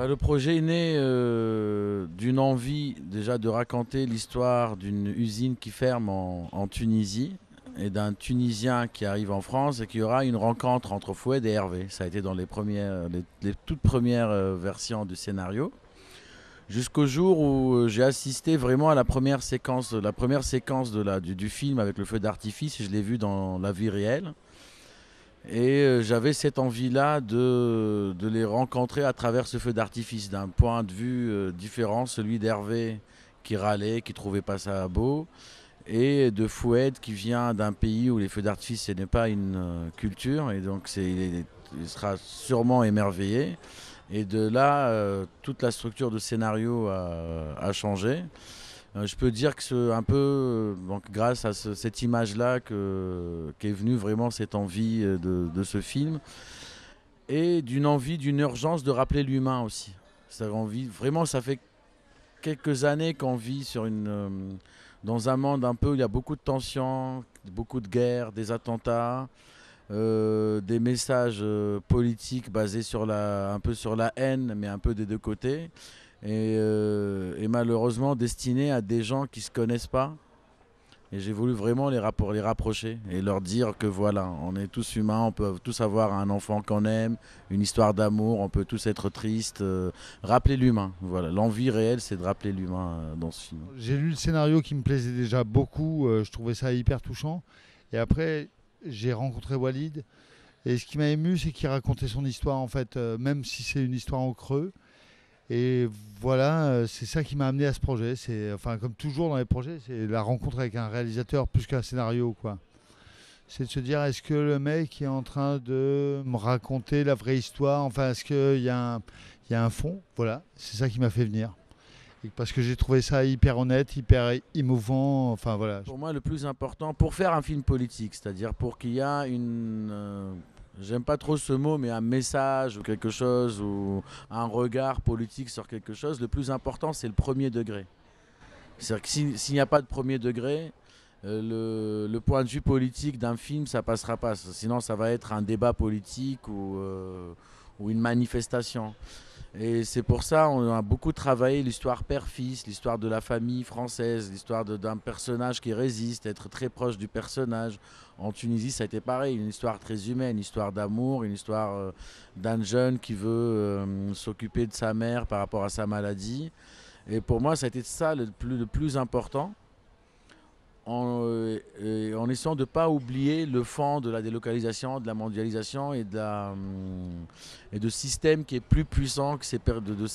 Le projet est né d'une envie déjà de raconter l'histoire d'une usine qui ferme en Tunisie et d'un Tunisien qui arrive en France et qu'il y aura une rencontre entre Foued et Hervé. Ça a été dans les toutes premières versions du scénario. Jusqu'au jour où j'ai assisté vraiment à la première séquence du film avec le feu d'artifice. Je l'ai vu dans la vie réelle. Et j'avais cette envie-là de les rencontrer à travers ce feu d'artifice, d'un point de vue différent, celui d'Hervé qui râlait, qui trouvait pas ça beau, et de Foued qui vient d'un pays où les feux d'artifice ce n'est pas une culture, et donc il sera sûrement émerveillé. Et de là, toute la structure de scénario a changé. Je peux dire que c'est un peu donc grâce à cette image-là qu'est venue vraiment cette envie de ce film et d'une envie, d'une urgence de rappeler l'humain aussi. Vraiment, ça fait quelques années qu'on vit dans un monde un peu où il y a beaucoup de tensions, beaucoup de guerres, des attentats, des messages politiques basés un peu sur la haine, mais un peu des deux côtés. Et malheureusement destiné à des gens qui ne se connaissent pas. Et j'ai voulu vraiment les rapprocher et leur dire que voilà, on est tous humains, on peut tous avoir un enfant qu'on aime, une histoire d'amour, on peut tous être tristes. Rappeler l'humain, voilà. L'envie réelle, c'est de rappeler l'humain dans ce film. J'ai lu le scénario qui me plaisait déjà beaucoup, je trouvais ça hyper touchant. Et après, j'ai rencontré Walid. Et ce qui m'a ému, c'est qu'il racontait son histoire, en fait, même si c'est une histoire en creux. Et voilà, c'est ça qui m'a amené à ce projet. C'est, enfin, comme toujours dans les projets, c'est la rencontre avec un réalisateur plus qu'un scénario, quoi. C'est de se dire, est-ce que le mec est en train de me raconter la vraie histoire? Enfin, est-ce qu'il y a un fond? Voilà, c'est ça qui m'a fait venir. Et parce que j'ai trouvé ça hyper honnête, hyper émouvant. Enfin, voilà. Pour moi, le plus important, pour faire un film politique, c'est-à-dire pour qu'il y ait j'aime pas trop ce mot, mais un message ou quelque chose, ou un regard politique sur quelque chose, le plus important, c'est le premier degré. C'est-à-dire que s'il n'y a pas de premier degré, le point de vue politique d'un film, ça passera pas. Sinon, ça va être un débat politique ou une manifestation. Et c'est pour ça on a beaucoup travaillé l'histoire père-fils, l'histoire de la famille française, l'histoire d'un personnage qui résiste, être très proche du personnage. En Tunisie, ça a été pareil, une histoire très humaine, une histoire d'amour, une histoire d'un jeune qui veut s'occuper de sa mère par rapport à sa maladie. Et pour moi, ça a été ça le plus important, en essayant de ne pas oublier le fond de la délocalisation, de la mondialisation et de système qui est plus puissant que de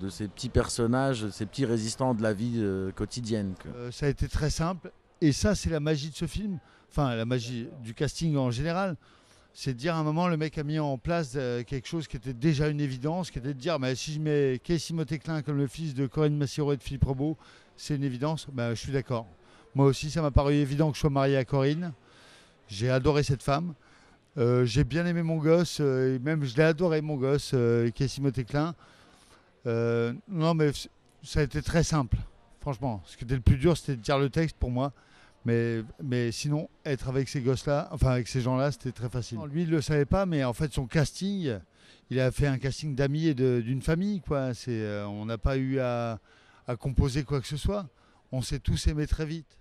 ces petits personnages, ces petits résistants de la vie quotidienne. Ça a été très simple. Et ça, c'est la magie de ce film. Enfin, la magie du casting en général. C'est de dire à un moment, le mec a mis en place quelque chose qui était déjà une évidence, qui était de dire, bah, si je mets Casey Klein comme le fils de Corinne Massiero et de Philippe Rebaud, c'est une évidence. Bah, je suis d'accord. Moi aussi, ça m'a paru évident que je sois marié à Corinne. J'ai adoré cette femme. J'ai bien aimé mon gosse, et même je l'ai adoré, mon gosse, Casey Klein. Non, mais ça a été très simple, franchement. Ce qui était le plus dur, c'était de dire le texte pour moi. Mais sinon, être avec ces gosses-là, enfin avec ces gens-là, c'était très facile. Lui, il ne le savait pas, mais en fait, son casting, il a fait un casting d'amis et d'une famille, quoi. On n'a pas eu à composer quoi que ce soit. On s'est tous aimés très vite.